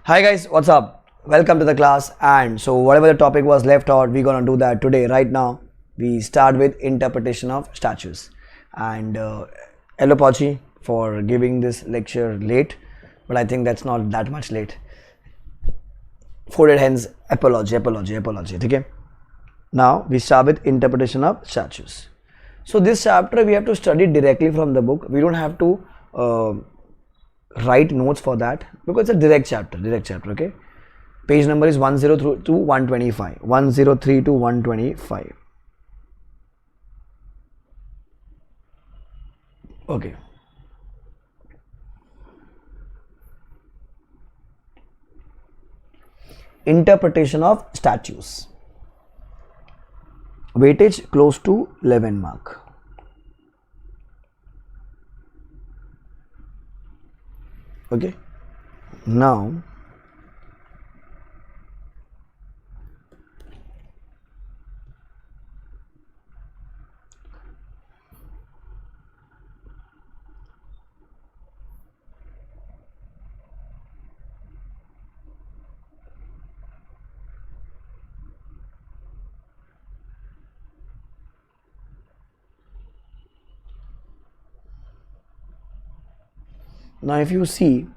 Hi guys, what's up? Welcome to the class. And so whatever the topic was left out, we're gonna do that today. Right now, we start with interpretation of statutes. And hello Pachi for giving this lecture late, but I think that's not that much late. Folded hands, apology. Okay. Now we start with interpretation of statutes. So this chapter we have to study directly from the book. We don't have to write notes for that because it's a direct chapter. Okay. Page number is 103 to 125. 103 to 125. Okay. Interpretation of statutes. Weightage close to 11 mark. Okay. Now if you see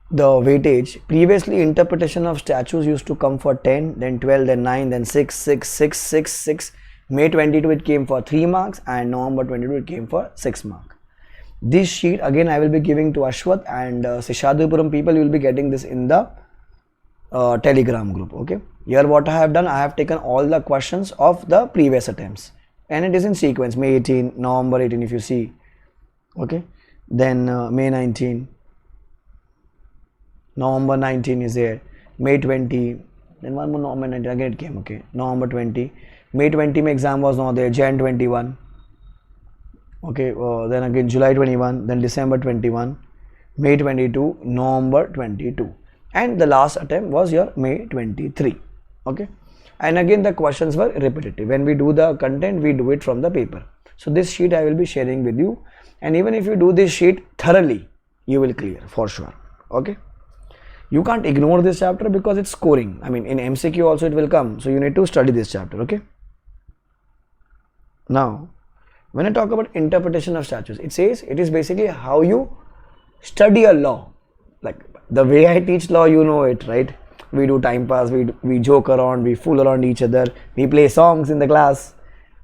the weightage, previously interpretation of statutes used to come for 10, then 12, then 9, then 6, 6, 6, 6, 6. May 22 it came for 3 marks and November 22 it came for 6 marks. This sheet again I will be giving to Ashwath and Seshadripuram people, you will be getting this in the Telegram group. Okay, here what I have done, I have taken all the questions of the previous attempts and it is in sequence. May 18, November 18 if you see. Okay, then May 19, November 19 is there, May 20, then one more November 19 again it came. Okay, November 20, May 20 my exam was not there, Jan 21. Okay, then again July 21, then December 21, May 22, November 22, and the last attempt was your May 23. Okay, and again the questions were repetitive. When we do the content, we do it from the paper. So this sheet I will be sharing with you, and even if you do this sheet thoroughly, you will clear for sure. Okay, you can't ignore this chapter because it's scoring. I mean in MCQ also it will come, so you need to study this chapter. Okay, now when I talk about interpretation of statutes, it says it is basically how you study a law. Like the way I teach law, you know it, right? We do time pass, we joke around, we fool around each other, we play songs in the class.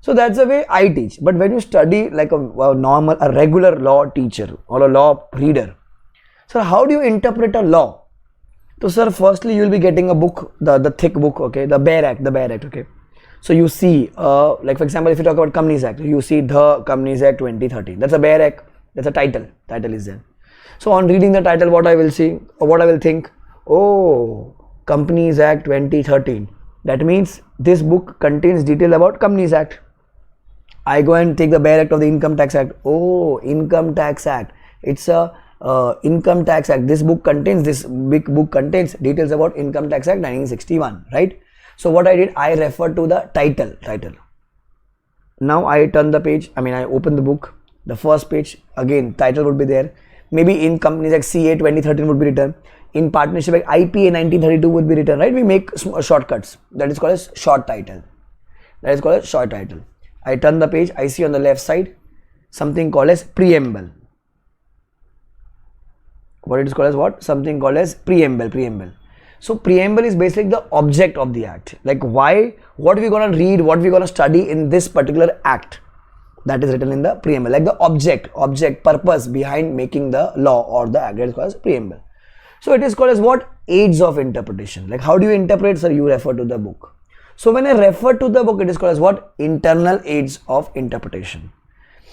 So that's the way I teach. But when you study like a regular law teacher or a law reader, so how do you interpret a law? So sir, firstly you will be getting a book, the thick book, okay, the Bare Act, okay. So you see, like for example, if you talk about Companies Act, you see the Companies Act 2013. That's a Bare Act. That's a title. Title is there. So on reading the title, what I will see, or what I will think, oh, Companies Act 2013. That means this book contains detail about Companies Act. I go and take the Bare Act of the Income Tax Act. Oh, Income Tax Act. It's a Income Tax Act. This book contains, this big book contains details about Income Tax Act 1961, right? So what I did, I referred to the title. Now I turn the page, I open the book, the first page, again title would be there. Maybe in Companies Act CA 2013 would be written. In Partnership Act IPA 1932 would be written, right? We make shortcuts. That is called as short title. I turn the page, I see on the left side something called as preamble. What it is called as what? Something called as preamble. So preamble is basically the object of the act. Like why, what we're gonna read, what we're gonna study in this particular act. That is written in the preamble. Like the object, purpose behind making the law or the act. That is called as preamble. So it is called as what? Aids of interpretation. Like how do you interpret? Sir, you refer to the book. So when I refer to the book, it is called as what? Internal aids of interpretation.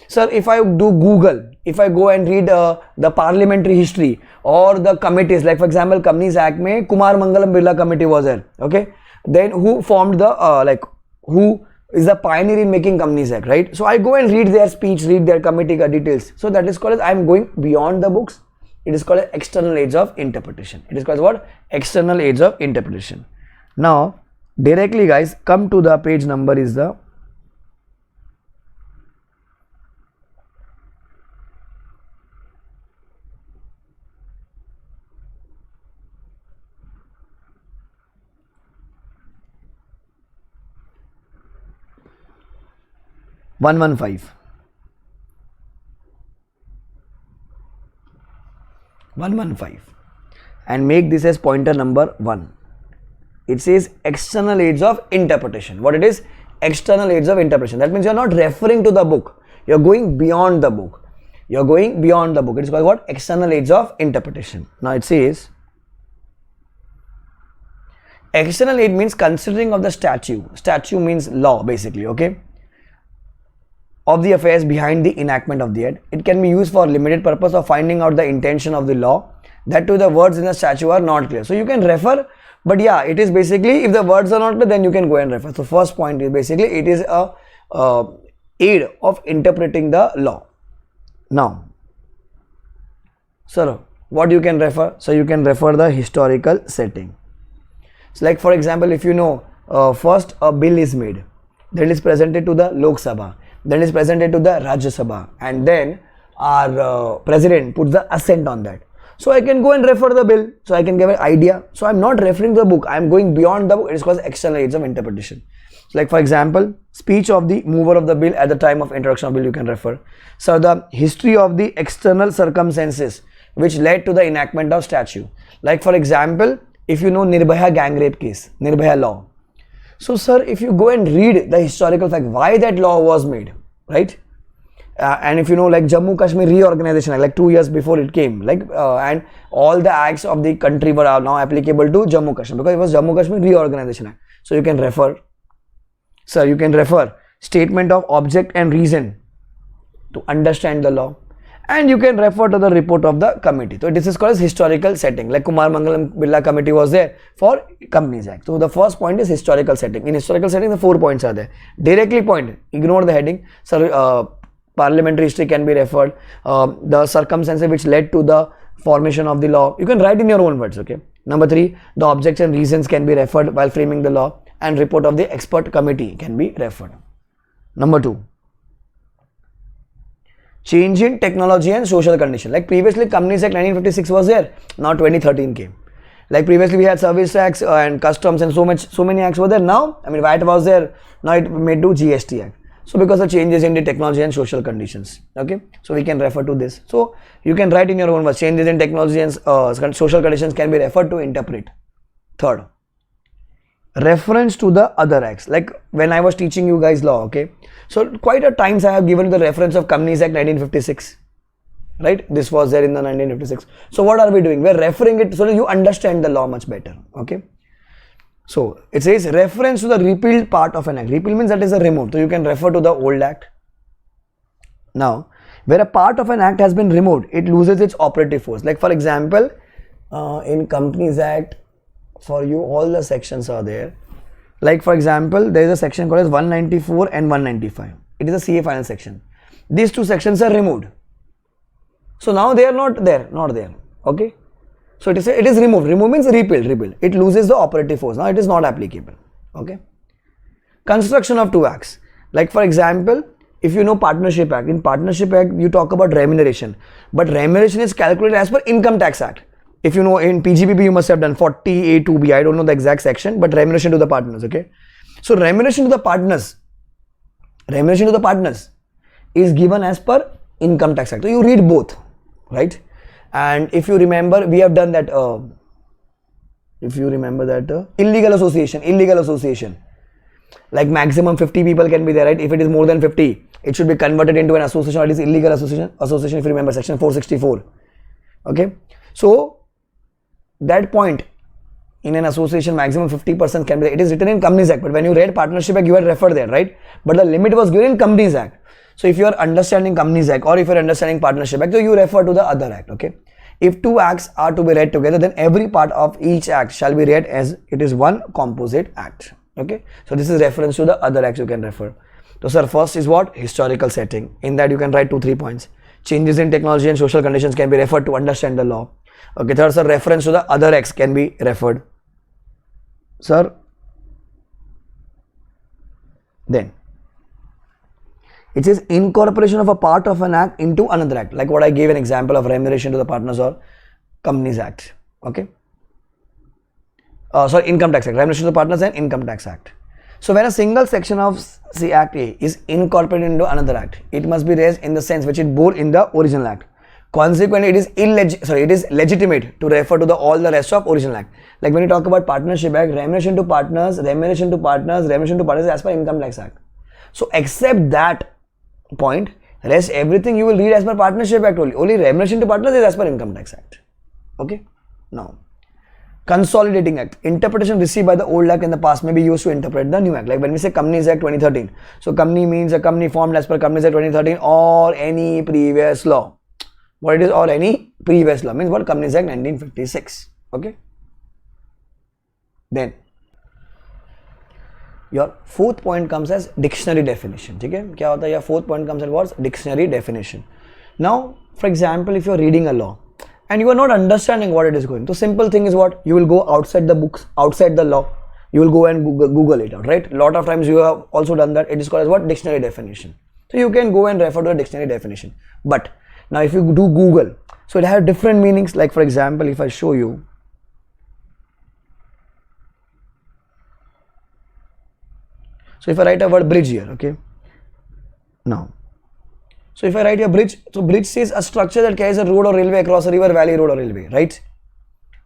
Sir, if I do Google, if I go and read the parliamentary history or the committees, like for example, Companies Act mein Kumar Mangalam Birla Committee was there, okay? Then who formed the, who is the pioneer in making Companies Act, right? So I go and read their speech, read their committee details. So that is called as, I am going beyond the books. It is called as external aids of interpretation. It is called as what? External aids of interpretation. Now, directly guys, come to the page number is the 115. 115. And make this as pointer number 1. It says external aids of interpretation. What it is? External aids of interpretation. That means you are not referring to the book. You are going beyond the book. You are going beyond the book. It is called what? External aids of interpretation. Now it says external aid means considering of the statute. Statute means law basically, okay? Of the affairs behind the enactment of the act. It can be used for limited purpose of finding out the intention of the law. That too the words in the statute are not clear. So you can refer, but yeah, it is basically if the words are not clear, then you can go and refer. So first point is basically it is a aid of interpreting the law. Now, sir, what you can refer? So you can refer the historical setting. So like for example, if you know, first a bill is made, then it is presented to the Lok Sabha, then it is presented to the Rajya Sabha, and then our president puts the assent on that. So I can go and refer the bill, so I can give an idea. So I'm not referring to the book, I'm going beyond the book. It is called external aids of interpretation. So like for example, speech of the mover of the bill at the time of introduction of bill, you can refer. So the history of the external circumstances which led to the enactment of statute. Like for example, if you know Nirbhaya gang rape case, Nirbhaya law. So sir, if you go and read the historical fact, why that law was made, right? And if you know like Jammu Kashmir reorganization act, like 2 years before it came, like and all the acts of the country were now applicable to Jammu Kashmir because it was Jammu Kashmir reorganization act. So you can refer, sir, you can refer statement of object and reason to understand the law, and you can refer to the report of the committee. So this is called as historical setting. Like Kumar Mangalam Birla committee was there for Companies Act. So the first point is historical setting. In historical setting, the 4 points are there. Directly point, ignore the heading. So parliamentary history can be referred. The circumstances which led to the formation of the law, you can write in your own words, okay? Number 3, the objects and reasons can be referred while framing the law, and report of the expert committee can be referred. Number 2, change in technology and social condition. Like previously Companies Act 1956 was there, now 2013 came. Like previously we had service tax and customs and so many acts were there. Now, I mean VAT was there, now it made to GST Act. So because of changes in the technology and social conditions, okay, so we can refer to this. So you can write in your own words, changes in technology and social conditions can be referred to interpret. Third, reference to the other acts. Like when I was teaching you guys law, okay, so quite a times I have given the reference of Companies Act 1956, right? This was there in the 1956. So what are we doing? We are referring it so that you understand the law much better, okay. So it says reference to the repealed part of an act. Repeal means that is a removed. So you can refer to the old act. Now, where a part of an act has been removed, it loses its operative force. Like for example, in Companies Act, for you all the sections are there. Like for example, there is a section called as 194 and 195. It is a CA final section. These two sections are removed. So now they are not there, okay. So it is removed. Remove means repealed. It loses the operative force. Now it is not applicable. Okay. Construction of 2 acts. Like for example, if you know Partnership Act, in Partnership Act you talk about remuneration, but remuneration is calculated as per Income Tax Act. If you know in PGBB you must have done 40A2B. I don't know the exact section, but remuneration to the partners. Okay. So remuneration to the partners is given as per Income Tax Act. So you read both, right? And if you remember, we have done that, illegal association, like maximum 50 people can be there, right? If it is more than 50, it should be converted into an association, or it is illegal association, if you remember section 464, okay? So, that point, in an association, maximum 50% can be there. It is written in Companies Act, but when you read Partnership Act, you had referred there, right? But the limit was given in Companies Act. So if you are understanding Companies Act or if you are understanding Partnership Act, so you refer to the other act, okay? If 2 acts are to be read together, then every part of each act shall be read as it is one composite act, okay? So this is reference to the other acts you can refer. So sir, first is what? Historical setting. In that you can write 2-3 points. Changes in technology and social conditions can be referred to understand the law. Okay, third sir, reference to the other acts can be referred. Sir, then it says incorporation of a part of an act into another act, like what I gave an example of remuneration to the partners or Companies Act, okay. Sorry, Income Tax Act, remuneration to the partners and Income Tax Act. So when a single section of the Act A is incorporated into another act, it must be raised in the sense which it bore in the original act. Consequently, it is legitimate to refer to all the rest of original act. Like when you talk about Partnership Act, remuneration to partners is as per Income Tax Act. So except that point, rest everything you will read as per Partnership Act only. Only remuneration to partners is as per Income Tax Act. Okay. Now, Consolidating Act. Interpretation received by the old act in the past may be used to interpret the new act. Like when we say Companies Act 2013. So company means a company formed as per Companies Act 2013 or any previous law. What it is, or any previous law means what? Companies Act 1956. Okay. Then your fourth point comes as dictionary definition. Okay. क्या होता है? Your fourth point comes as what? Dictionary definition. Now, for example, if you are reading a law and you are not understanding what it is going, the simple thing is what? You will go outside the books, outside the law. You will go and Google it out, right? A lot of times you have also done that. It is called as what? Dictionary definition. So you can go and refer to a dictionary definition. But now if you do Google, so it has different meanings. Like for example, if I show you, so if I write a word bridge here, okay, now, so if I write a bridge, so bridge says a structure that carries a road or railway across a river, valley, road or railway, right?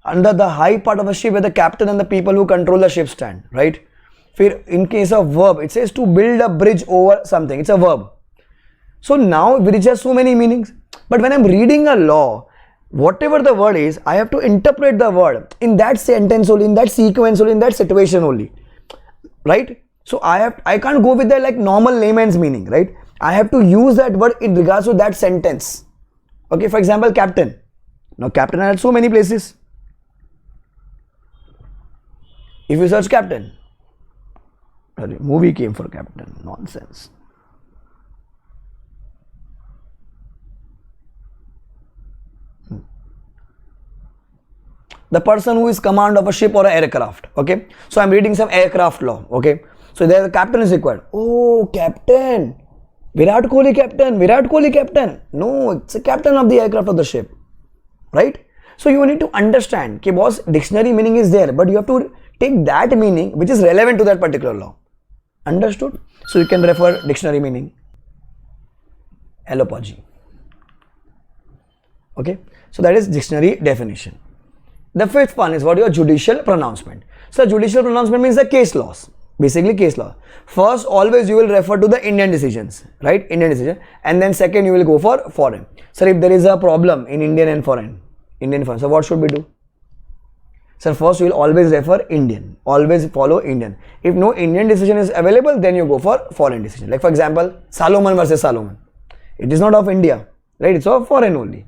Under the high part of a ship where the captain and the people who control the ship stand, right? In case of verb, it says to build a bridge over something, it's a verb. So now bridge has so many meanings. But when I'm reading a law, whatever the word is, I have to interpret the word in that sentence only, in that sequence only, in that situation only, right? So I can't go with the like normal layman's meaning, right? I have to use that word in regards to that sentence. Okay, for example, captain. Now captain has so many places. If you search captain, movie came for captain, nonsense. The person who is command of a ship or an aircraft. Okay, so I'm reading some aircraft law. Okay, so there the captain is required. Oh, captain, Virat Kohli captain, Virat Kohli captain. No, it's a captain of the aircraft of the ship, right? So you need to understand, okay, boss, dictionary meaning is there, but you have to take that meaning which is relevant to that particular law. Understood? So you can refer dictionary meaning. Allophagy. Okay, so that is dictionary definition. The fifth one is what? Your judicial pronouncement. So judicial pronouncement means the case laws, basically case law. First, always you will refer to the Indian decisions, right? Indian decision, and then second you will go for foreign. So if there is a problem in Indian and foreign, so what should we do? So first you will always refer Indian, always follow Indian. If no Indian decision is available, then you go for foreign decision. Like for example, Solomon versus Solomon. It is not of India, right? It's of foreign only.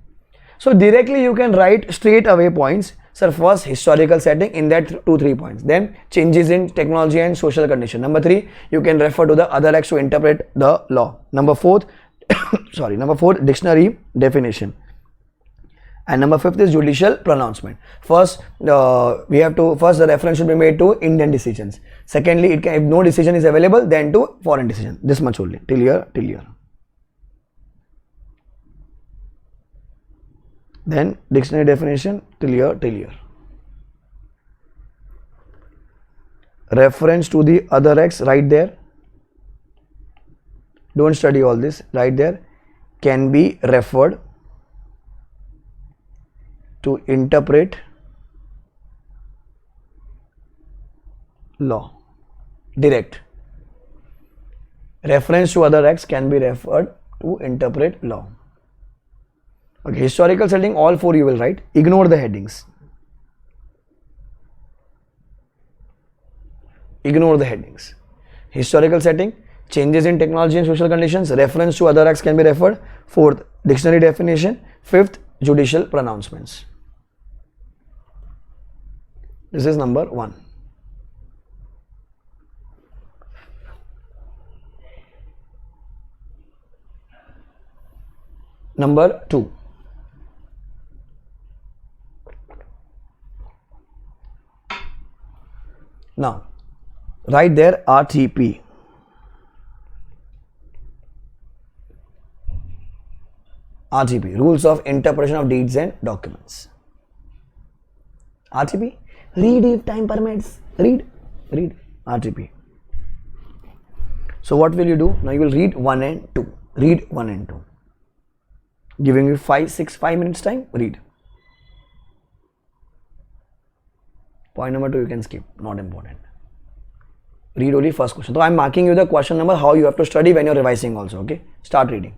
So directly you can write straight away points. So first, historical setting, in that 2-3 points. Then changes in technology and social condition. Number 3, you can refer to the other acts to interpret the law. Number 4, dictionary definition. And number 5th is judicial pronouncement. First, the reference should be made to Indian decisions. Secondly, if no decision is available, then to foreign decision. This much only, till here. Then dictionary definition, till here. Reference to the other acts, right there. Don't study all this, right there. Can be referred to interpret law. Direct. Reference to other acts can be referred to interpret law. Okay, historical setting, all 4 you will write. Ignore the headings. Historical setting, changes in technology and social conditions, reference to other acts can be referred. 4th, dictionary definition. 5th, judicial pronouncements. This is number 1. Number 2. Now, right there, RTP. Rules of interpretation of deeds and documents. RTP, read if time permits. Read RTP. So what will you do? Now you will read 1 and 2. Read 1 and 2. Giving you 5 minutes time, read. Point number 2 you can skip, not important. Read only first question. So I am marking you the question number, how you have to study when you are revising also, okay? Start reading.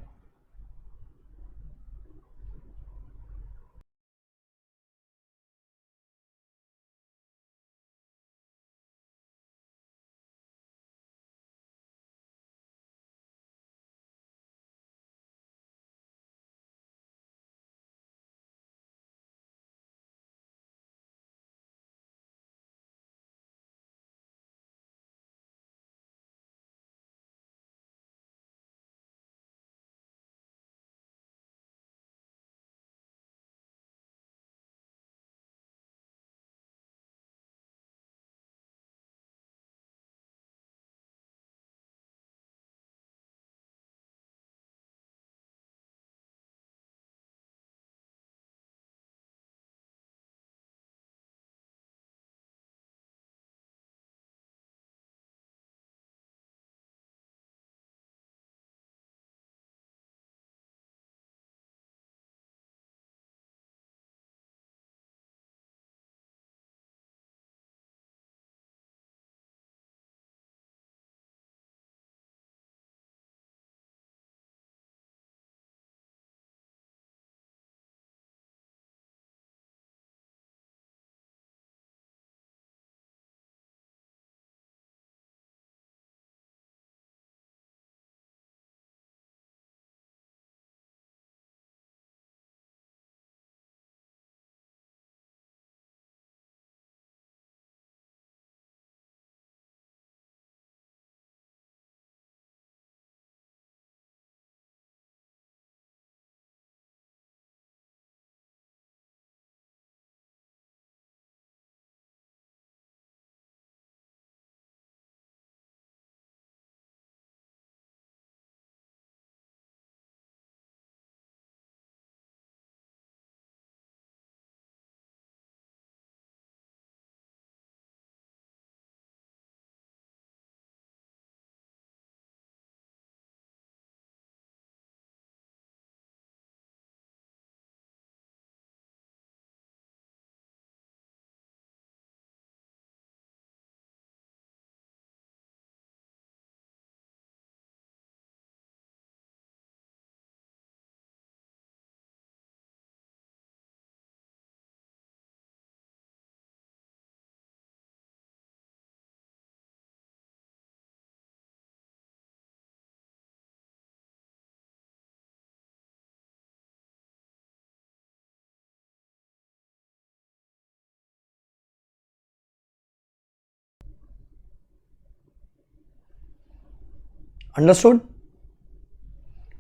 Understood?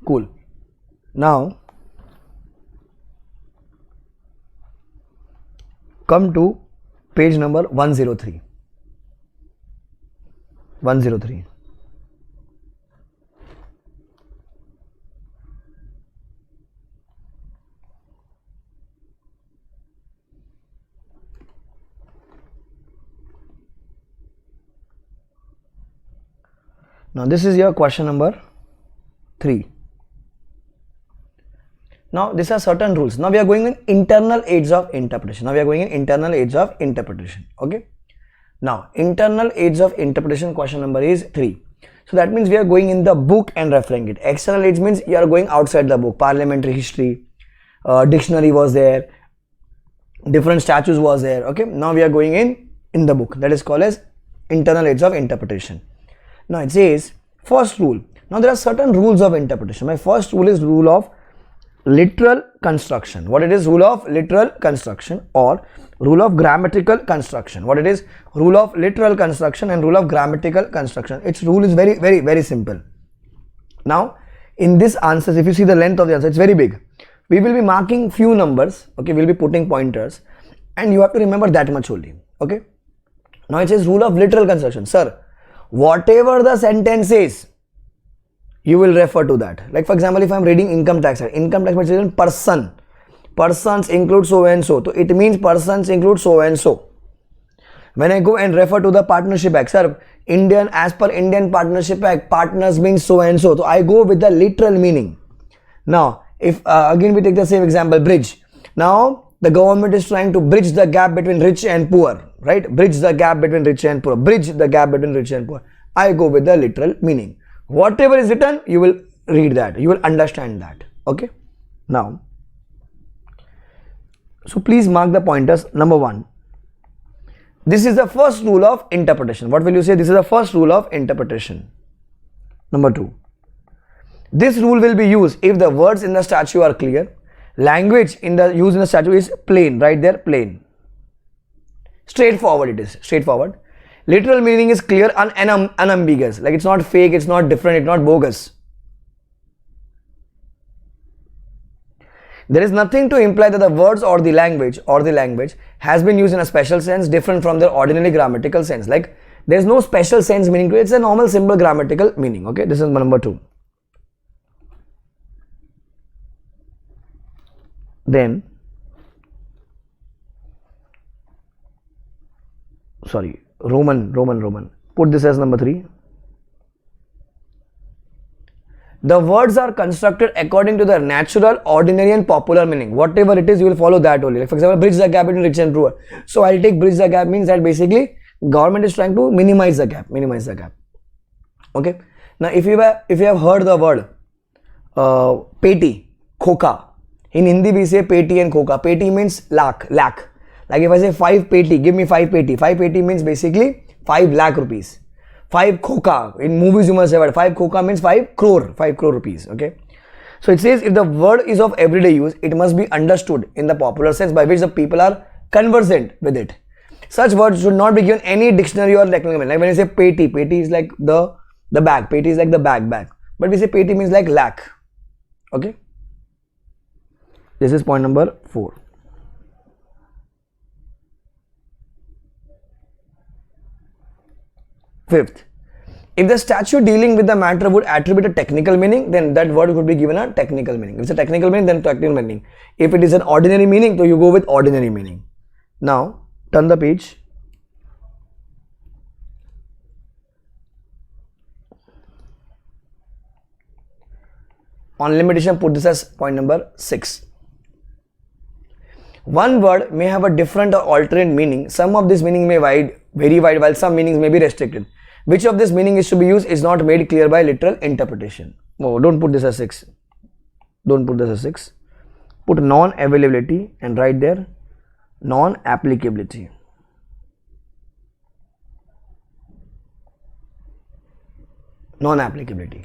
Cool. Now come to page number 103. 103. Now this is your question number 3. Now these are certain rules. Now we are going in internal aids of interpretation. Okay. Now internal aids of interpretation question number is 3. So that means we are going in the book and referring it. External aids means you are going outside the book. Parliamentary history, dictionary was there, different statutes was there. Okay. Now we are going in the book. That is called as internal aids of interpretation. Now it says first rule. Now there are certain rules of interpretation. My first rule is rule of literal construction. What it is? Rule of literal construction or rule of grammatical construction. What it is? Rule of literal construction and rule of grammatical construction. Its rule is very simple. Now in this answers, if you see the length of the answer, it's very big. We will be marking few numbers. Okay, we'll be putting pointers and you have to remember that much only. Okay. Now it says rule of literal construction. Sir, whatever the sentence is, you will refer to that. Like for example, if I am reading income tax means in person. Persons include so and so. So it means persons include so and so. When I go and refer to the Partnership Act, sir, as per Indian Partnership Act, partners means so and so. So I go with the literal meaning. Now, if again we take the same example, bridge. Now, the government is trying to bridge the gap between rich and poor, right? Bridge the gap between rich and poor. Bridge the gap between rich and poor. I go with the literal meaning. Whatever is written, you will read that. You will understand that. Okay? Now, so please mark the pointers. Number 1. This is the first rule of interpretation. What will you say? This is the first rule of interpretation. Number 2. This rule will be used if the words in the statute are clear. Language used in the statute is plain, right there, plain. Straightforward it is, straightforward. Literal meaning is clear and unambiguous. Like it's not fake, it's not different, it's not bogus. There is nothing to imply that the words or the language has been used in a special sense different from their ordinary grammatical sense. Like there is no special sense meaning to it. It's a normal simple grammatical meaning. Okay, this is number 2. Then, sorry, Roman. Put this as number 3. The words are constructed according to their natural, ordinary and popular meaning. Whatever it is, you will follow that only. Like for example, bridge the gap between rich and poor. So I'll take bridge the gap means that basically government is trying to minimize the gap. Okay. Now if you have heard the word peti, khoka. In Hindi we say peti and khoka. Peti means lakh. Like if I say 5 peti, give me 5 peti. 5 peti means basically 5 lakh rupees. 5 khoka, in movies you must have heard, 5 khoka means 5 crore rupees. Okay, so it says if the word is of everyday use, it must be understood in the popular sense by which the people are conversant with it. Such words should not be given any dictionary or technical meaning. Like when you say peti is like the bag, peti is like the bag, but we say peti means like lakh. Okay, this is point number 4. Fifth, if the statute dealing with the matter would attribute a technical meaning, then that word would be given a technical meaning. If it's a technical meaning, then technical meaning. If it is an ordinary meaning, so you go with ordinary meaning. Now, turn the page. On limitation, put this as point number 6. One word may have a different or alternate meaning. Some of this meaning may very wide, while some meanings may be restricted. Which of this meaning is to be used is not made clear by literal interpretation. Oh, don't put this as 6. Don't put this as 6. Put non-availability and write there non-applicability. Non-applicability.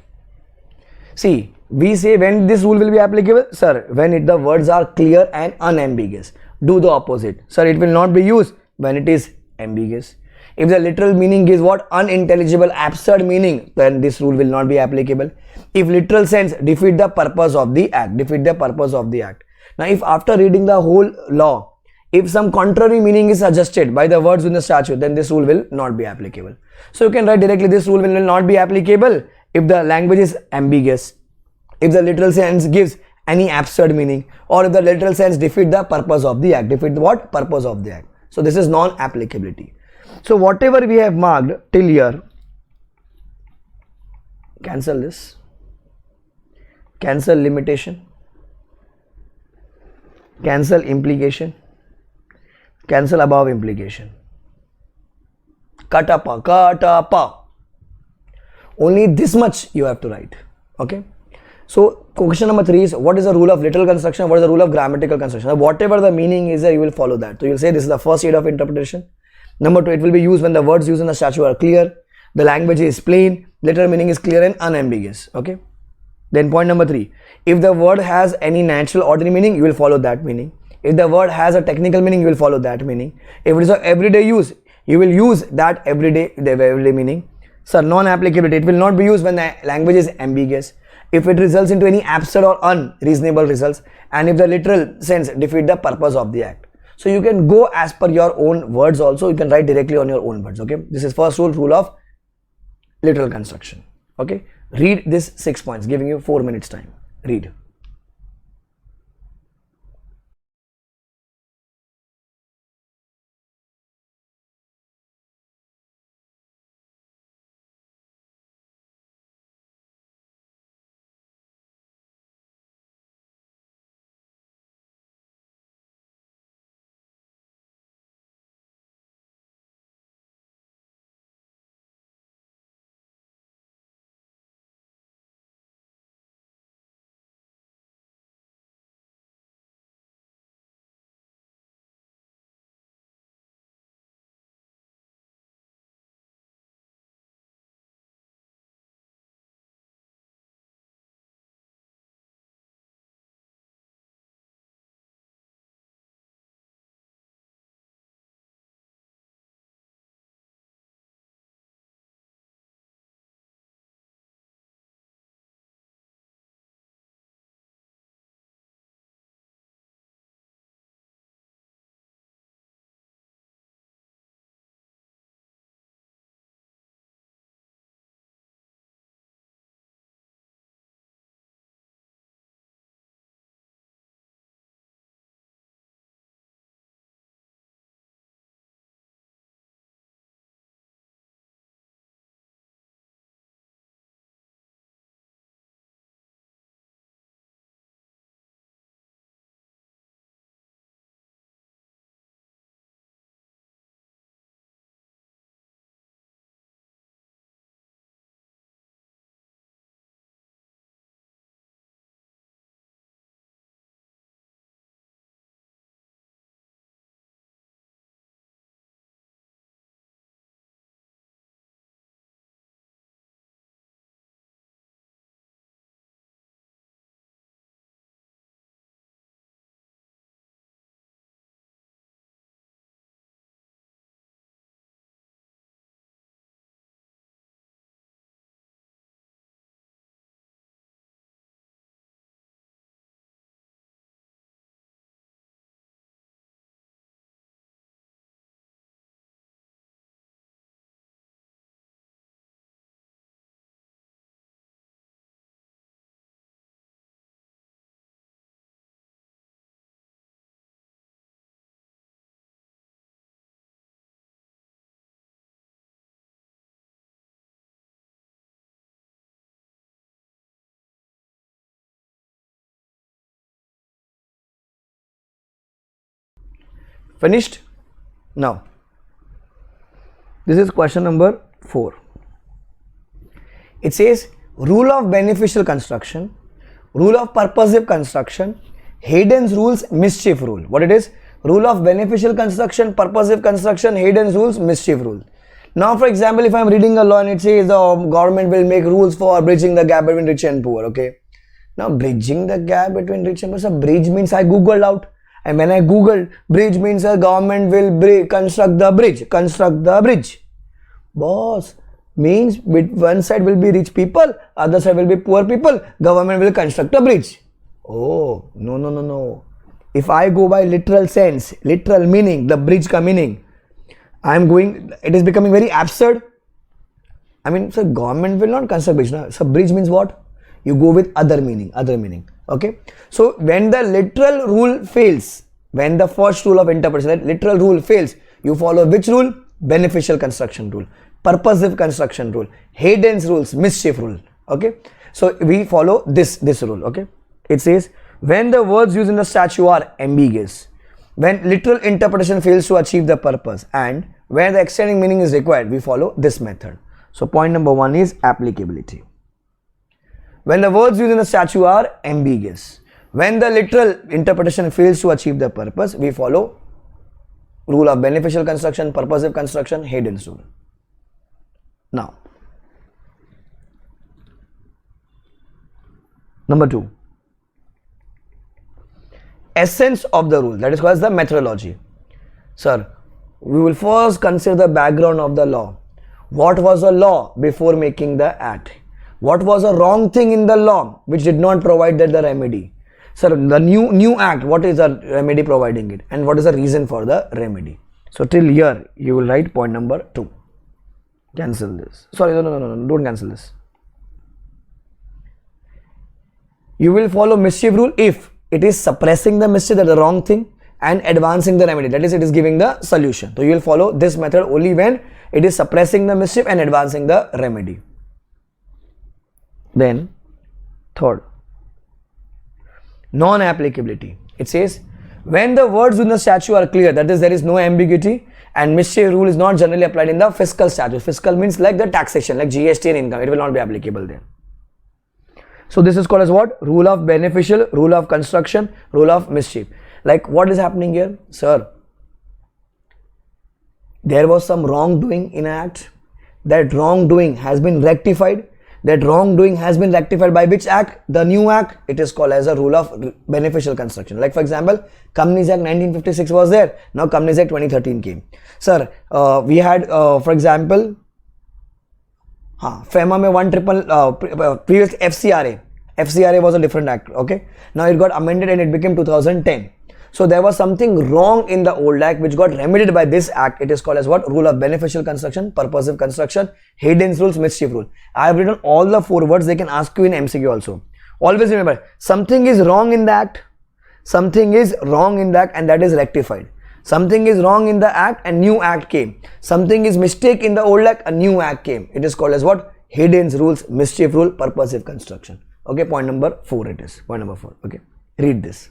See, we say when this rule will be applicable, sir, when the words are clear and unambiguous. Do the opposite. Sir, it will not be used when it is ambiguous. If the literal meaning is what? Unintelligible, absurd meaning, then this rule will not be applicable. If literal sense defeat the purpose of the act, Now, if after reading the whole law, if some contrary meaning is suggested by the words in the statute, then this rule will not be applicable. So you can write directly, this rule will not be applicable if the language is ambiguous, if the literal sense gives any absurd meaning, or if the literal sense defeat the purpose of the act. Defeat what? Purpose of the act. So this is non-applicability. So whatever we have marked till here, cancel this, cancel limitation, cancel implication, cancel above implication, katapa. Only this much you have to write. Okay. So question number 3 is, what is the rule of literal construction? What is the rule of grammatical construction? Now, whatever the meaning is there, you will follow that. So you will say this is the first aid of interpretation. Number 2, it will be used when the words used in the statute are clear, the language is plain, literal meaning is clear and unambiguous. Okay. Then point number 3, if the word has any natural ordinary meaning, you will follow that meaning. If the word has a technical meaning, you will follow that meaning. If it is of everyday use, you will use that everyday meaning. So non-applicability, it will not be used when the language is ambiguous, if it results into any absurd or unreasonable results, and if the literal sense defeat the purpose of the act. So you can go as per your own words also, you can write directly on your own words. Okay, this is first rule of literal construction. Okay, read this 6 points, giving you 4 minutes time. Read. Finished? Now this is question number 4. It says rule of beneficial construction, rule of purposive construction, Hayden's rules, mischief rule. What it is? Rule of beneficial construction, purposive construction, Hayden's rules, mischief rule. Now for example, if I am reading a law and it says the government will make rules for bridging the gap between rich and poor, okay. Now bridging the gap between rich and poor, so bridge means I googled out, and when I googled bridge means the government will construct the bridge. Boss, means one side will be rich people, other side will be poor people, government will construct a bridge. Oh, no. If I go by literal sense, literal meaning, the bridge ka meaning, it is becoming very absurd. I mean, so government will not construct bridge. No? So bridge means what? You go with other meaning. Okay. So when the literal rule fails, when the first rule of interpretation, that literal rule fails, you follow which rule? Beneficial construction rule, purposive construction rule, Hayden's rules, mischief rule. Okay. So we follow this rule. Okay. It says when the words used in the statute are ambiguous, when literal interpretation fails to achieve the purpose, and where the extending meaning is required, we follow this method. So point number 1 is applicability. When the words used in the statute are ambiguous, when the literal interpretation fails to achieve the purpose, we follow rule of beneficial construction, purposive construction, Hayden's rule. Now, number 2, essence of the rule, that is called as the methodology. Sir, we will first consider the background of the law. What was the law before making the act? What was a wrong thing in the law which did not provide that the remedy? Sir, the new act, what is the remedy providing it, and what is the reason for the remedy? So till here you will write point number 2. Cancel this. Sorry, no, don't cancel this. You will follow mischief rule if it is suppressing the mischief, that is the wrong thing, and advancing the remedy, that is it is giving the solution. So you will follow this method only when it is suppressing the mischief and advancing the remedy. Then third, non-applicability. It says when the words in the statute are clear, that is there is no ambiguity, and mischief rule is not generally applied in the fiscal statute. Fiscal means like the taxation, like GST and income, it will not be applicable there. So this is called as what? Rule of beneficial, rule of construction, rule of mischief. Like what is happening here? Sir, there was some wrongdoing in an act. That wrongdoing has been rectified. That wrongdoing has been rectified by which act? The new act. It is called as a rule of beneficial construction. Like for example, Companies Act 1956 was there. Now Companies Act 2013 came. Sir, we had for example, FEMA mein 1 previous FCRA was a different act. Okay. Now it got amended and it became 2010. So there was something wrong in the old act which got remedied by this act. It is called as what? Rule of beneficial construction, purposive construction, Hayden's rules, mischief rule. I have written all the 4 words. They can ask you in MCQ also. Always remember, something is wrong in the act. Something is wrong in the act and that is rectified. Something is wrong in the act and new act came. Something is mistake in the old act, a new act came. It is called as what? Hayden's rules, mischief rule, purposive construction. Okay, point number 4 it is. Point number 4. Okay, read this.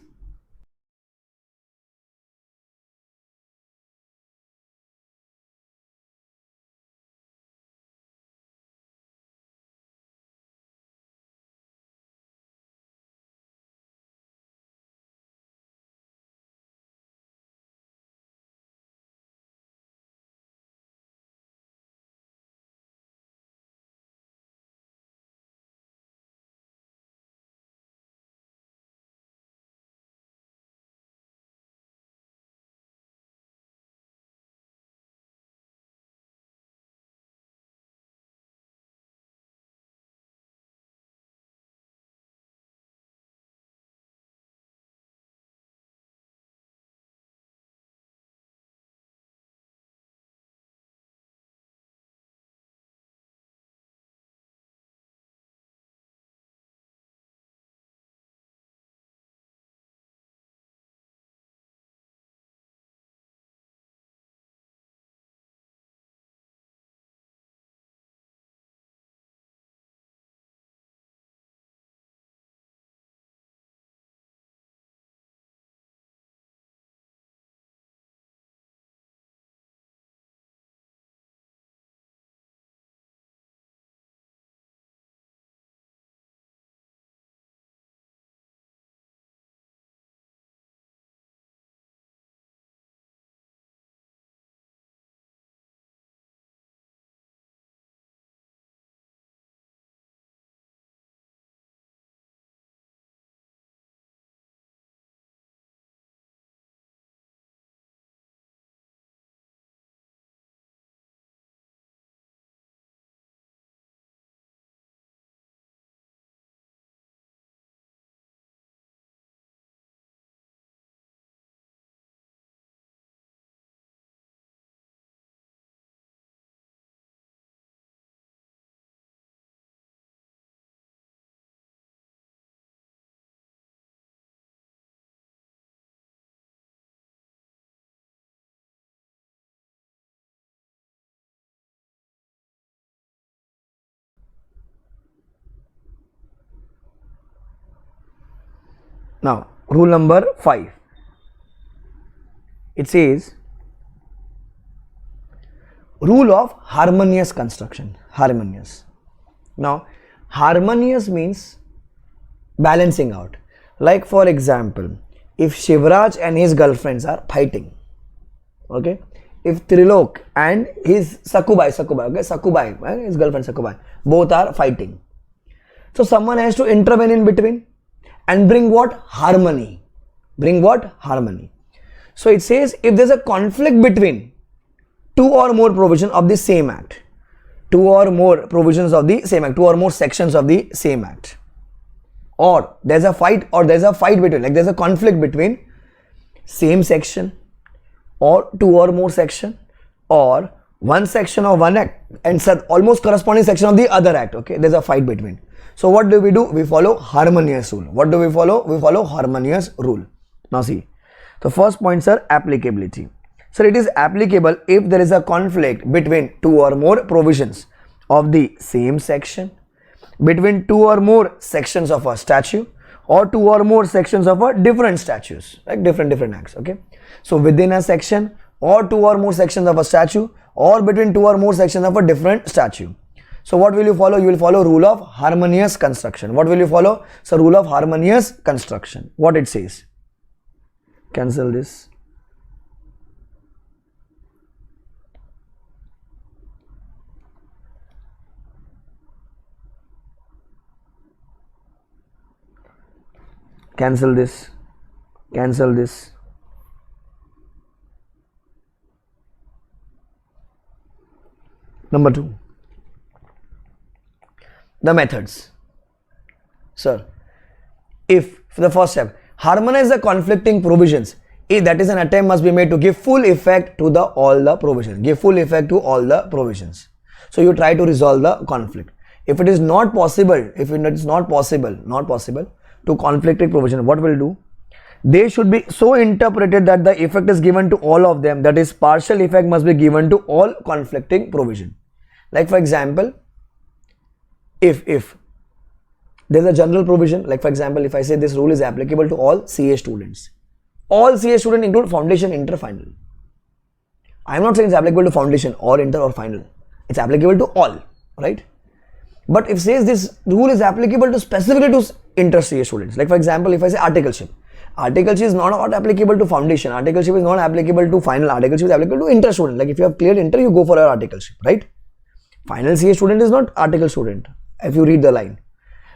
Now, rule number 5. It says rule of harmonious construction. Harmonious. Now, harmonious means balancing out. Like for example, if Shivraj and his girlfriends are fighting, okay, if Trilok and his Sakubai, his girlfriend Sakubai, both are fighting, so someone has to intervene in between and bring what? Harmony. Bring what? Harmony. So it says if there's a conflict between two or more provisions of the same act, two or more provisions of the same act, two or more sections of the same act, or there's a fight between, like there's a conflict between same section or two or more section, or one section of one act and almost corresponding section of the other act, okay, there's a fight between. So what do? We follow harmonious rule. What do we follow? We follow harmonious rule. Now see, the first point, sir, applicability. So it is applicable if there is a conflict between two or more provisions of the same section, between two or more sections of a statute, or two or more sections of a different statutes, like different acts, okay. So within a section, or two or more sections of a statute, or between two or more sections of a different statute. So what will you follow? You will follow rule of harmonious construction. What will you follow? So rule of harmonious construction. What it says? Cancel this. Cancel this. Cancel this. Number 2. The methods. Sir, if for the first step, harmonize the conflicting provisions, if that is an attempt must be made to give full effect to all the provisions. Give full effect to all the provisions. So you try to resolve the conflict. If it is not possible, to conflicting provision, what will do? They should be so interpreted that the effect is given to all of them, that is partial effect must be given to all conflicting provision. Like for example, if there's a general provision, like for example, if I say this rule is applicable to all CA students, all CA students include foundation, inter, final. I am not saying it's applicable to foundation or inter or final. It's applicable to all, right? But if says this rule is applicable to specifically to inter CA students, like for example, if I say articleship is not applicable to foundation, articleship is not applicable to final, articleship is applicable to inter student. Like if you have cleared inter, you go for your articleship, right? Final CA student is not article student. If you read the line.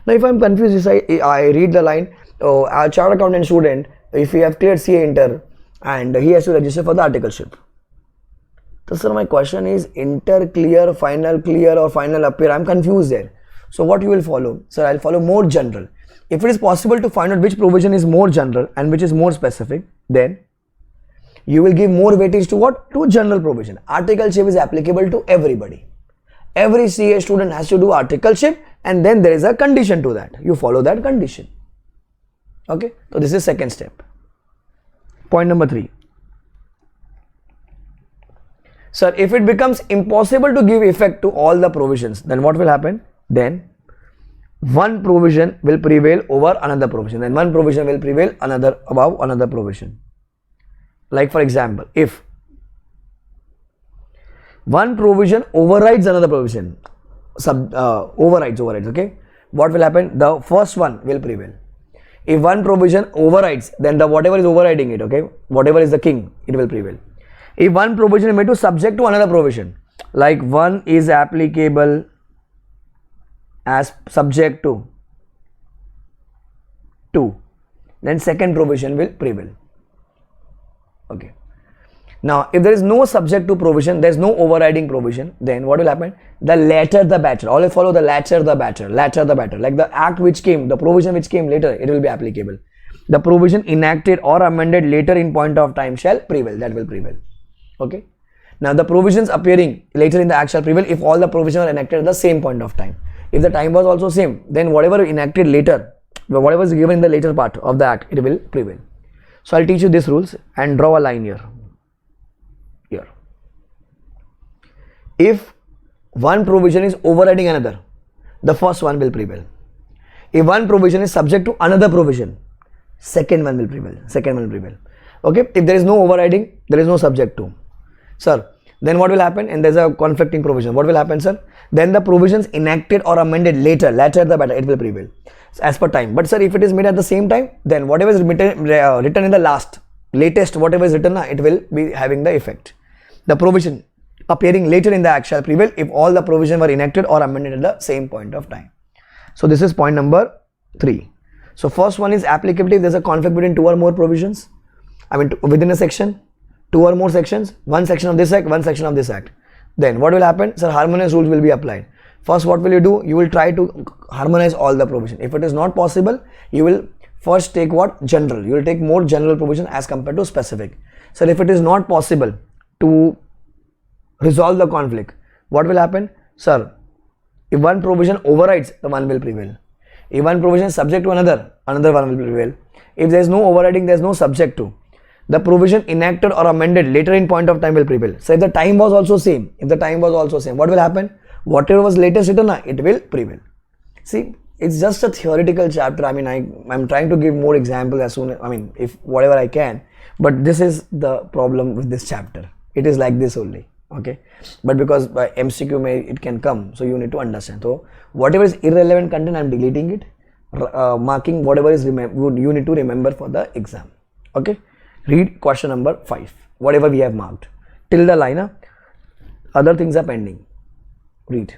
Now if I am confused, I read the line, a chartered accountant student, if he have cleared CA inter and he has to register for the articleship. So sir, my question is inter clear, or final appear. I am confused there. So what you will follow? Sir, I will follow more general. If it is possible to find out which provision is more general and which is more specific, then you will give more weightage to what? To general provision. Articleship is applicable to everybody. Every CA student has to do articleship, and then there is a condition to that. You follow that condition. Okay, so this is second step. Point number 3. Sir, if it becomes impossible to give effect to all the provisions, then what will happen? Then one provision will prevail over another provision, and one provision will prevail above another provision. Like for example, if one provision overrides another provision, overrides, okay, what will happen? The first one will prevail. If one provision overrides, then the whatever is overriding it, okay, whatever is the king, it will prevail. If one provision is made to subject to another provision, like one is applicable as subject to 2, then second provision will prevail. Okay. Now, if there is no subject to provision, there is no overriding provision, then what will happen? The latter the better. Always follow the latter the better. Latter the better. Like the act which came, the provision which came later, it will be applicable. The provision enacted or amended later in point of time shall prevail. That will prevail. Okay. Now, the provisions appearing later in the act shall prevail if all the provisions are enacted at the same point of time. If the time was also same, then whatever enacted later, whatever is given in the later part of the act, it will prevail. So, I'll teach you these rules and draw a line here. If one provision is overriding another, the first one will prevail. If one provision is subject to another provision, second one will prevail. Second one will prevail. Okay, if there is no overriding, there is no subject to. Sir, then what will happen? And there's a conflicting provision. What will happen, sir? Then the provisions enacted or amended later the better, it will prevail as per time. But sir, if it is made at the same time, then whatever is written in the latest, whatever is written, it will be having the effect. The provision appearing later in the act shall prevail if all the provisions were enacted or amended at the same point of time. So this is point number 3. So first one is applicability if there's a conflict between 2 or more provisions. I mean within a section, 2 or more sections, one section of this act, one section of this act. Then what will happen? Sir, harmonious rules will be applied. First, what will you do? You will try to harmonize all the provision. If it is not possible, you will first take what? General. You will take more general provision as compared to specific. Sir, if it is not possible to resolve the conflict, what will happen? Sir, if one provision overrides, the one will prevail. If one provision is subject to another, another one will prevail. If there is no overriding, there is no subject to, the provision enacted or amended later in point of time will prevail. So if the time was also same, what will happen? Whatever was latest written, it will prevail. See, it's just a theoretical chapter. I mean, I'm trying to give more examples as soon as, if whatever I can, but this is the problem with this chapter. It is like this only. Okay, but because by MCQ it can come, so you need to understand. So whatever is irrelevant content, I'm deleting it, marking whatever is you need to remember for the exam. Okay, read question number 5, whatever we have marked till the line. Other things are pending. Read.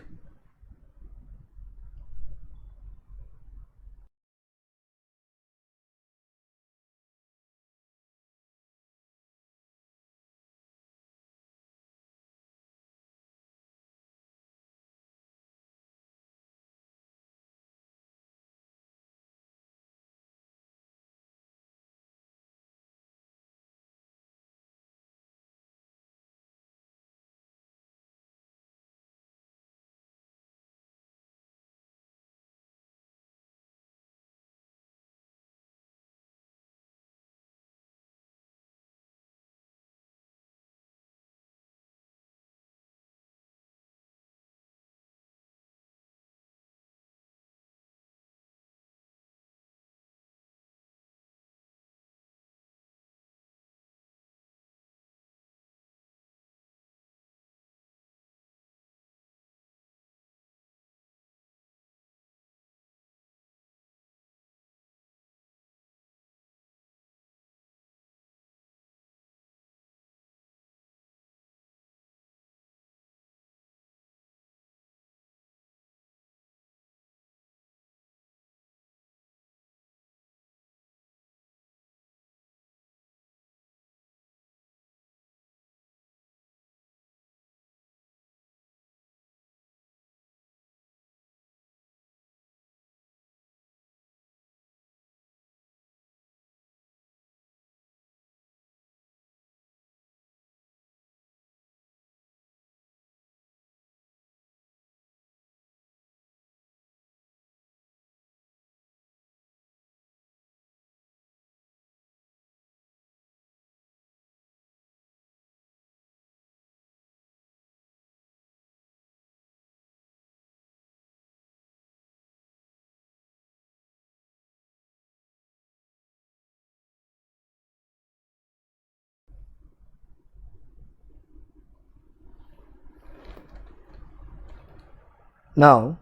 Now,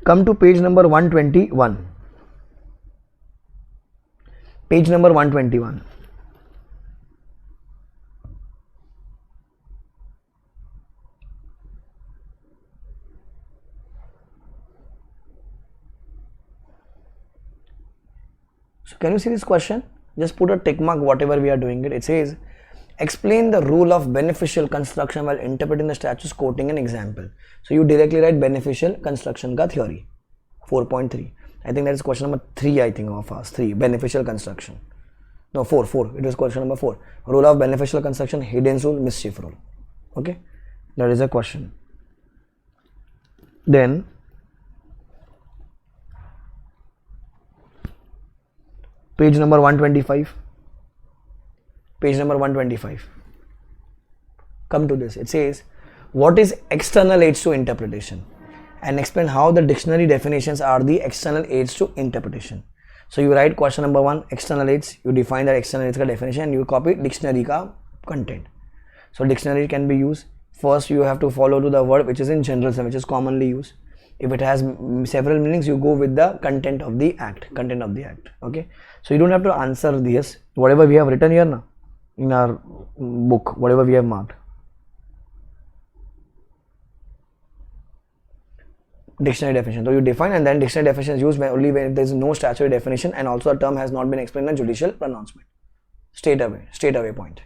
come to page number 121. Page number 121. So can you see this question? Just put a tick mark whatever we are doing it. It says, explain the rule of beneficial construction while interpreting the statutes, quoting an example. So you directly write beneficial construction ka theory. 4.3. I think that is question number 3, I think of us. 3. Beneficial construction. No, 4. It was question number 4. Rule of beneficial construction, hidden rule, mischief rule. Okay. That is a question. Then page number 125. Page number 125. Come to this. It says, what is external aids to interpretation? And explain how the dictionary definitions are the external aids to interpretation. So you write question number 1, external aids. You define that external aids ka definition and you copy dictionary ka content. So dictionary can be used. First you have to follow to the word which is in general sense, which is commonly used. If it has several meanings, you go with the content of the act. Okay. So you don't have to answer this. Whatever we have written here now, in our book, whatever we have marked. Dictionary definition. So you define, and then dictionary definition is used only when there is no statutory definition and also a term has not been explained in a judicial pronouncement. Straight away point.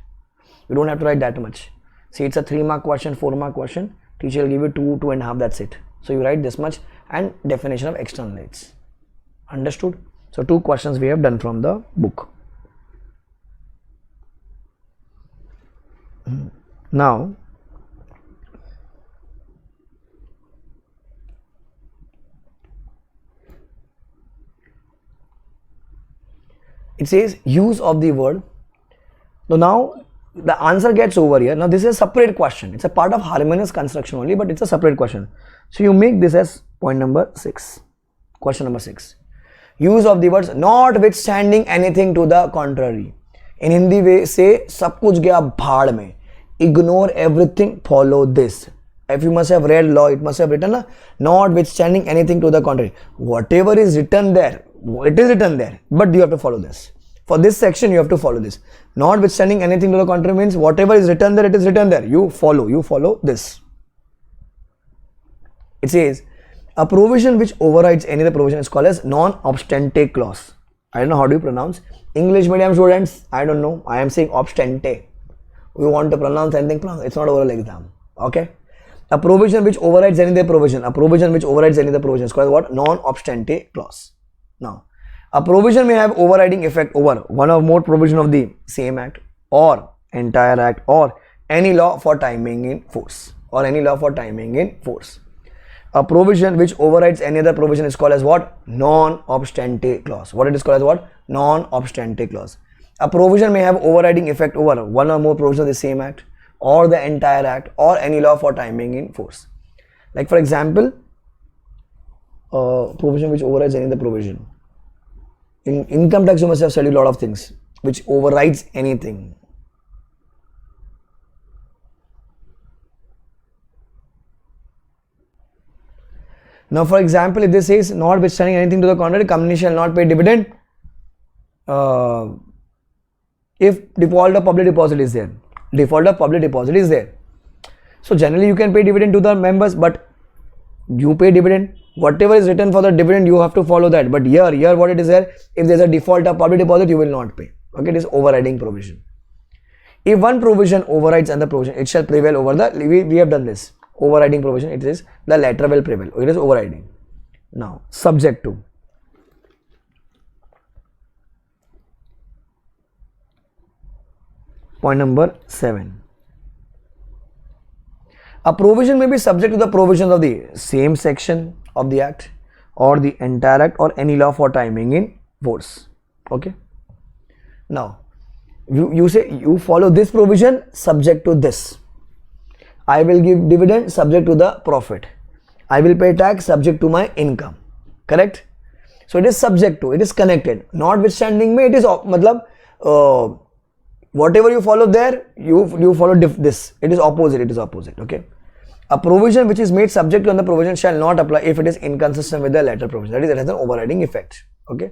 You don't have to write that much. See, it's a 3-mark question, 4-mark question. Teacher will give you 2, 2.5, that's it. So you write this much and definition of external aids. Understood? So 2 questions we have done from the book. Now, it says use of the word. So now the answer gets over here. Now this is a separate question. It's a part of harmonious construction only, but it's a separate question. So you make this as point number 6. Question number 6. Use of the words notwithstanding anything to the contrary. In Hindi we say सब कुछ गया भाड़ में. Ignore everything, follow this. If you must have read law, it must have written notwithstanding anything to the contrary. Whatever is written there, it is written there, but you have to follow this. For this section, you have to follow this. Notwithstanding anything to the contrary means whatever is written there, it is written there. You follow this. It says, a provision which overrides any other provision is called as non-obstante clause. I don't know how do you pronounce. English medium students, I don't know. I am saying obstante. We want to pronounce anything, it's not oral exam. Okay? A provision which overrides any other provision. A provision which overrides any other provision is called what? Non-obstante clause. Now, a provision may have overriding effect over one or more provision of the same act or entire act or any law for timing in force. A provision which overrides any other provision is called as what? Non-obstante clause. What it is called as what? Non-obstante clause. A provision may have overriding effect over one or more provisions of the same act or the entire act or any law for timing in force. Like for example, provision which overrides any other provision. In income tax you must have studied a lot of things which overrides anything. Now for example, if this says notwithstanding anything to the contrary, company shall not pay dividend if default of public deposit is there. So generally you can pay dividend to the members, but you pay dividend. Whatever is written for the dividend, you have to follow that. But here what it is there, if there is a default of public deposit, you will not pay. Okay, it is overriding provision. If one provision overrides another provision, it shall prevail over the, we have done this. Overriding provision, it is the latter will prevail. It is overriding. Now, subject to. Point number 7. A provision may be subject to the provisions of the same section of the act or the entire act or any law for timing in force. Okay. Now, you say you follow this provision subject to this. I will give dividend subject to the profit. I will pay tax subject to my income. Correct? So it is subject to, it is connected. Notwithstanding me, it is whatever you follow there, you follow this. It is opposite. Okay. A provision which is made subject to another provision shall not apply if it is inconsistent with the latter provision. That is, it has an overriding effect. Okay.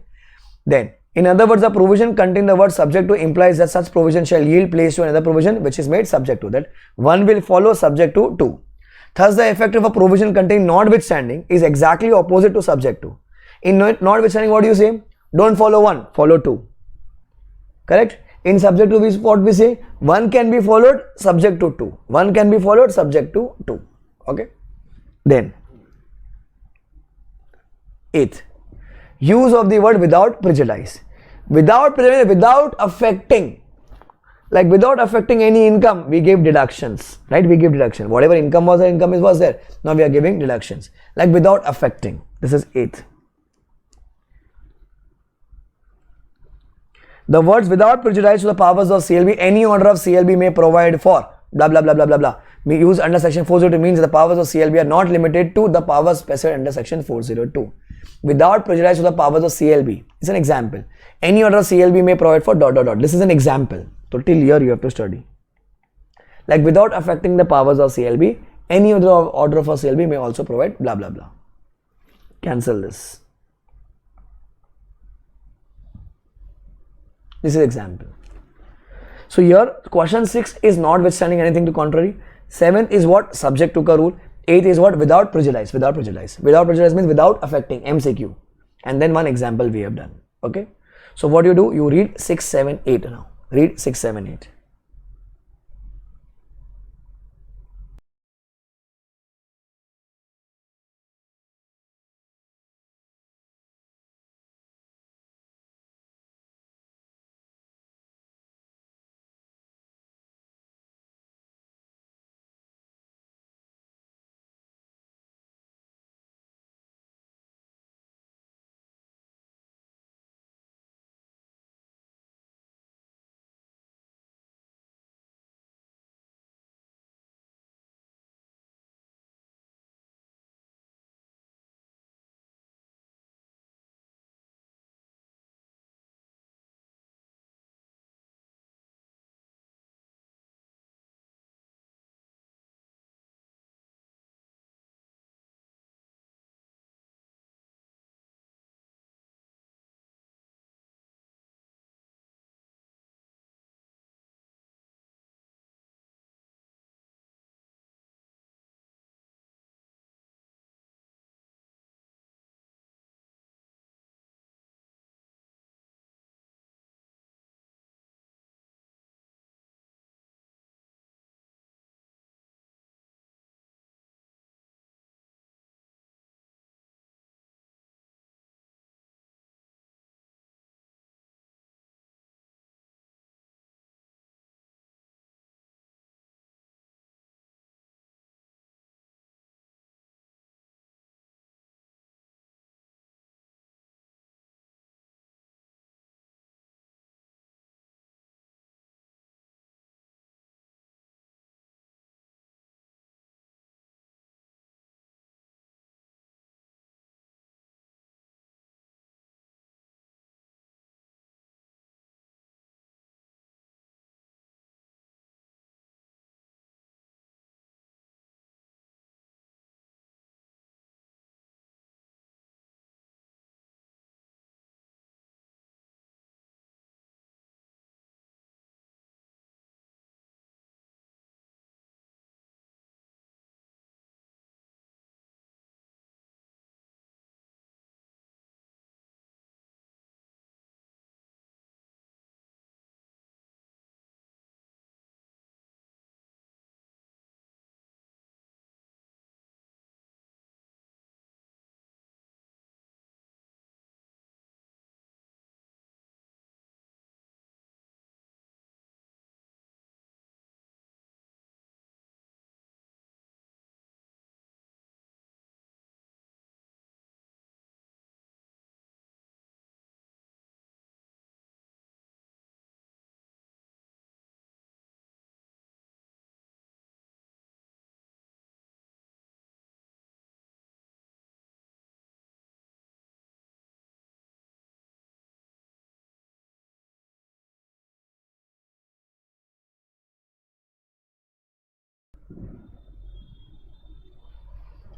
Then, in other words, the provision containing the word subject to implies that such provision shall yield place to another provision which is made subject to. That one will follow subject to two. Thus, the effect of a provision containing notwithstanding is exactly opposite to subject to. In notwithstanding, what do you say? Don't follow one, follow two. Correct? In subject to, what we say? One can be followed subject to two. One can be followed subject to two. Okay. Then, 8th, use of the word without prejudice. Without prejudice, without affecting. Like without affecting any income, we give deductions, right? We give deduction. Whatever income was there, was there. Now we are giving deductions. Like without affecting. This is 8th. The words without prejudice to the powers of CLB, any order of CLB may provide for blah blah blah blah blah blah. We use under section 402 means the powers of CLB are not limited to the powers specified under section 402. Without prejudice to the powers of CLB. It's an example. Any order of CLB may provide for dot dot dot. This is an example. So till here you have to study. Like without affecting the powers of CLB, any other order of a CLB may also provide blah blah blah. Cancel this. This is example. So here question 6 is notwithstanding anything to contrary. 7th is what? Subject to a rule. 8th is what? Without prejudice. Without prejudice. Without prejudice means without affecting. MCQ. And then one example we have done. Okay. So what you do? You read 6, 7, 8 now. Read 6, 7, 8.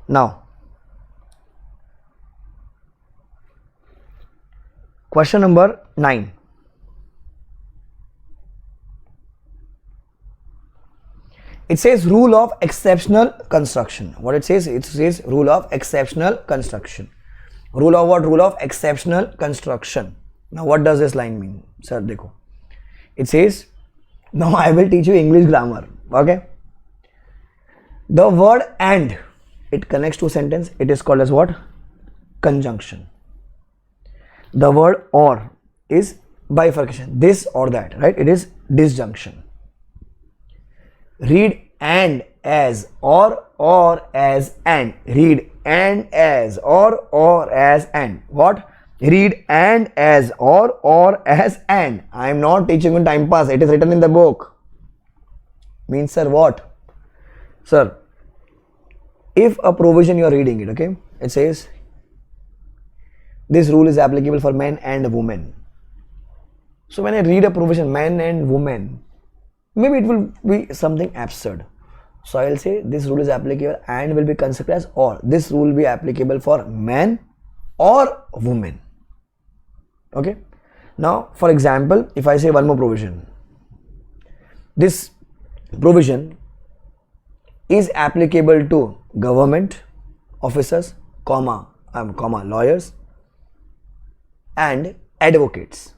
Now, question number 9. It says rule of exceptional construction. What it says? It says rule of exceptional construction. Rule of what? Rule of exceptional construction. Now, what does this line mean? Sir, dekho. It says, now I will teach you English grammar. Okay. The word and, it connects to sentence. It is called as what? Conjunction. The word or is bifurcation. This or that, right? It is disjunction. Read and as or as and. Read and as or as and. What? Read and as or as and. I am not teaching you time pass. It is written in the book. Means, sir, what? Sir, if a provision you are reading it, okay, it says this rule is applicable for men and women. So when I read a provision man and woman, maybe it will be something absurd. So I will say this rule is applicable and will be considered as or. This rule will be applicable for man or woman. Okay. Now, for example, if I say one more provision, this provision is applicable to government officers, lawyers and advocates.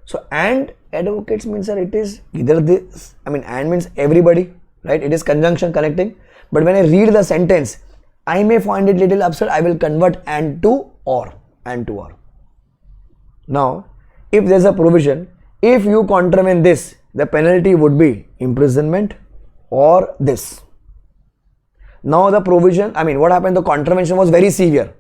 So, and advocates means, sir, it is either this, and means everybody, right? It is conjunction connecting. But when I read the sentence, I may find it little absurd. I will convert and to or. Now, if there is a provision, if you contravene this, the penalty would be imprisonment or this. Now the provision, what happened? The contravention was very severe.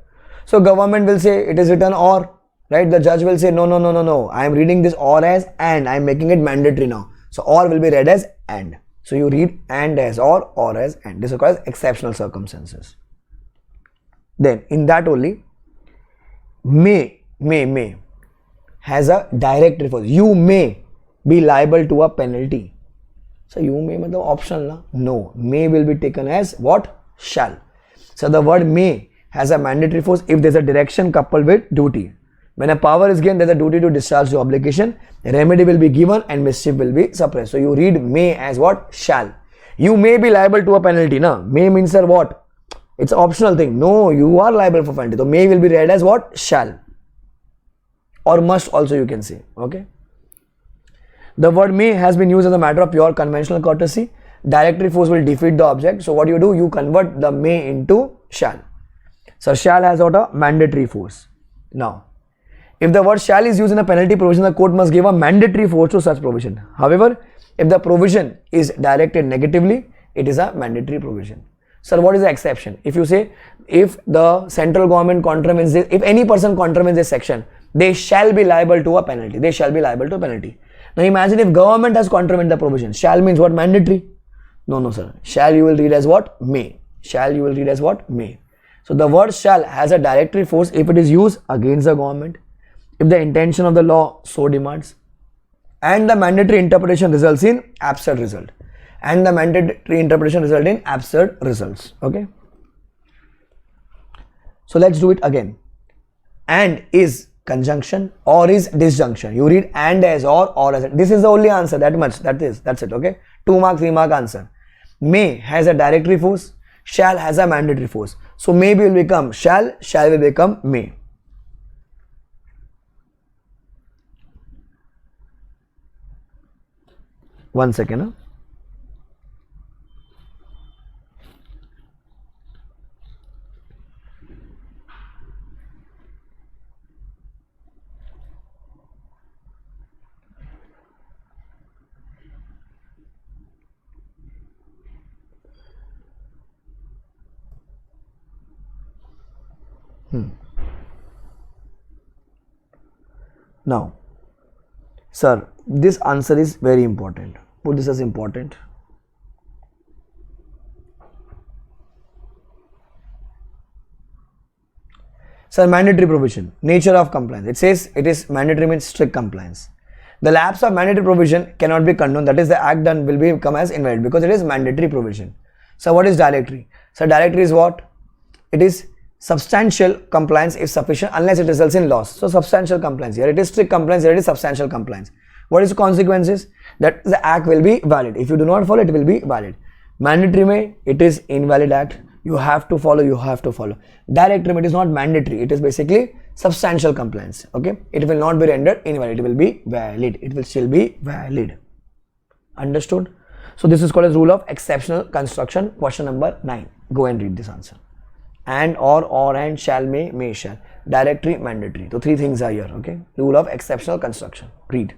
So government will say it is written or, right? The judge will say no. I am reading this or as and. I am making it mandatory now. So or will be read as and. So you read and as or as and. This is called exceptional circumstances. Then in that only, may has a direct force. You may be liable to a penalty. So you may mean optional, no. May will be taken as what? Shall. So the word may has a mandatory force if there is a direction coupled with duty. When a power is given, there is a duty to discharge the obligation. A remedy will be given and mischief will be suppressed. So you read may as what? Shall. You may be liable to a penalty. Na? May means, sir, what? It's an optional thing. No, you are liable for penalty. So may will be read as what? Shall. Or must also you can say. Okay. The word may has been used as a matter of pure conventional courtesy. Directory force will defeat the object. So what you do? You convert the may into shall. So shall has got a mandatory force. Now, if the word shall is used in a penalty provision, the court must give a mandatory force to such provision. However, if the provision is directed negatively, it is a mandatory provision. Sir, what is the exception? If you say, if the central government contravenes this, if any person contravenes this section, they shall be liable to a penalty. They shall be liable to a penalty. Now imagine if government has contravened the provision. Shall means what? Mandatory. No, sir. Shall you will read as what? May. Shall you will read as what? May. So the word shall has a directory force if it is used against the government, if the intention of the law so demands, and the mandatory interpretation results in absurd result. And the mandatory interpretation result in absurd results. Okay. So let's do it again. And is conjunction or is disjunction. You read and as or as. This is the only answer, that much. That's it. Okay. 2 mark, 3 mark answer. May has a directory force. Shall has a mandatory force. So may will become shall will become may. One second. Huh? Now, sir, this answer is very important. Put this as important. Sir, mandatory provision, nature of compliance. It says it is mandatory means strict compliance. The lapse of mandatory provision cannot be condoned. That is, the act done will become as invalid because it is mandatory provision. So, what is directory? So, directory is what? It is substantial compliance if sufficient unless it results in loss. So substantial compliance, here it is strict compliance, here it is substantial compliance. What is the consequences? That the act will be valid. If you do not follow, it will be valid. Mandatory may, it is invalid act. You have to follow, Directory may, it is not mandatory, it is basically substantial compliance. Okay, it will not be rendered invalid, it will be valid, it will still be valid. Understood? So this is called as rule of exceptional construction. Question number 9. Go and read this answer. And or and shall may shall. Directory, mandatory. So 3 things are here. Okay. Rule of exceptional construction. Read.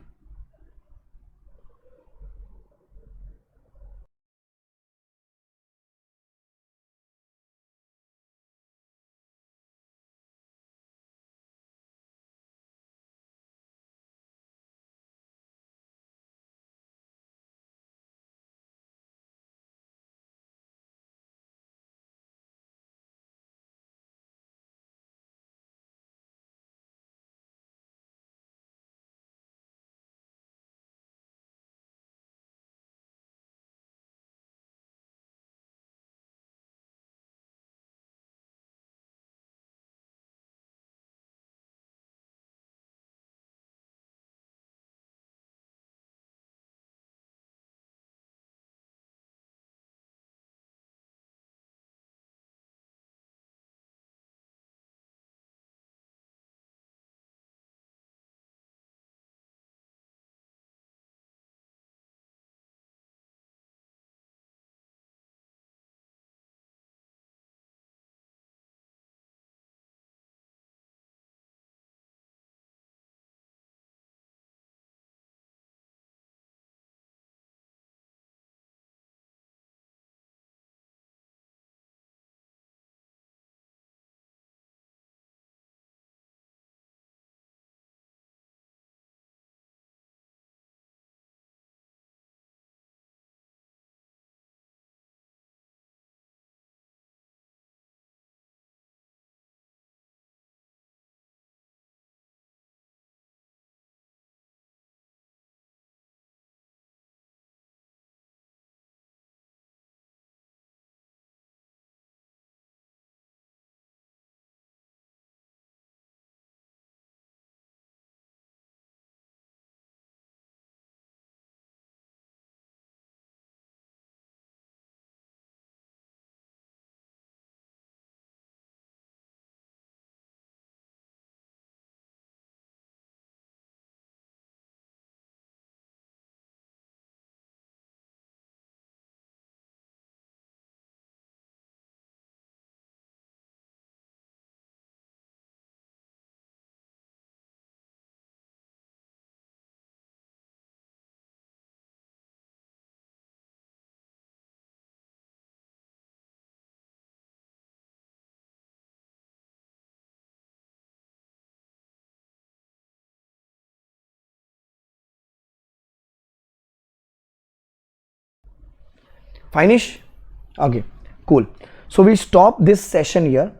Finish? Okay, cool. So we stop this session here.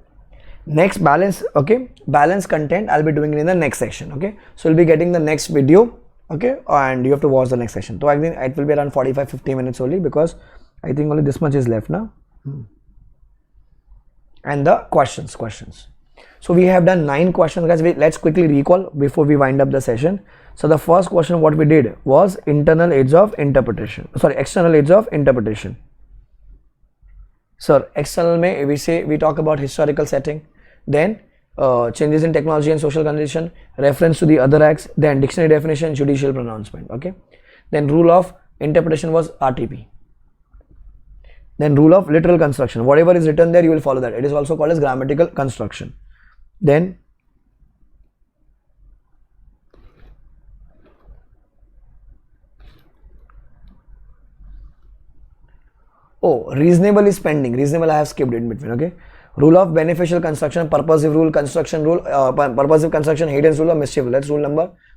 Next balance, okay, balance content I'll be doing it in the next section. Okay, so you'll be getting the next video, okay, and you have to watch the next session. So I think it will be around 45-50 minutes only, because I think only this much is left now. And the questions. So we have done 9 questions, guys. Let's quickly recall before we wind up the session. So the first question what we did was external aids of interpretation. Sir, external mein we talk about historical setting, then changes in technology and social condition, reference to the other acts, then dictionary definition, judicial pronouncement. Okay, then rule of interpretation was RTP. Then rule of literal construction, whatever is written there you will follow that. It is also called as grammatical construction. Then reasonable is pending. Reasonable I have skipped in between. Okay, rule of beneficial construction, purposive rule, construction rule, purposive construction, hidden rule, or mischief rule. That's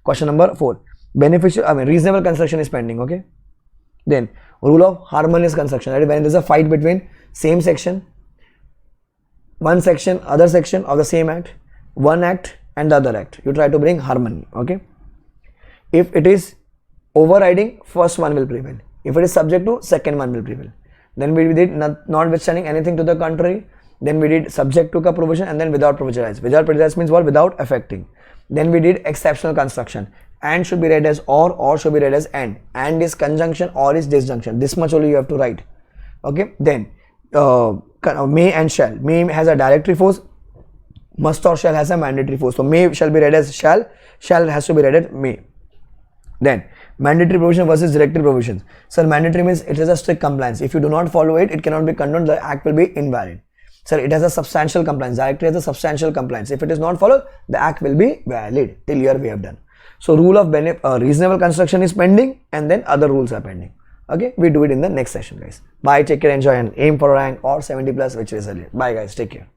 question number 4. Reasonable construction is pending. Okay, then rule of harmonious construction, that is when there is a fight between same section, one section, other section of the same act, one act and the other act, you try to bring harmony. Okay, if it is overriding, first one will prevail. If it is subject to, second one will prevail. Then we did notwithstanding anything to the contrary. Then we did subject to a provision, and then without prejudice. Without prejudice means what? Without affecting. Then we did exceptional construction. And should be read as or should be read as and. And is conjunction, or is disjunction. This much only you have to write. Okay. Then may and shall. May has a directory force. Must or shall has a mandatory force. So may shall be read as shall. Shall has to be read as may. Then mandatory provision versus directory provisions. Sir, mandatory means it is a strict compliance. If you do not follow it, it cannot be condoned. The act will be invalid. Sir, it has a substantial compliance. Directory has a substantial compliance. If it is not followed, the act will be valid. Till here we have done. So rule of reasonable construction is pending, and then other rules are pending. Okay, we do it in the next session, guys. Bye, take care, enjoy, and aim for rank or 70+ which is earlier. Bye, guys, take care.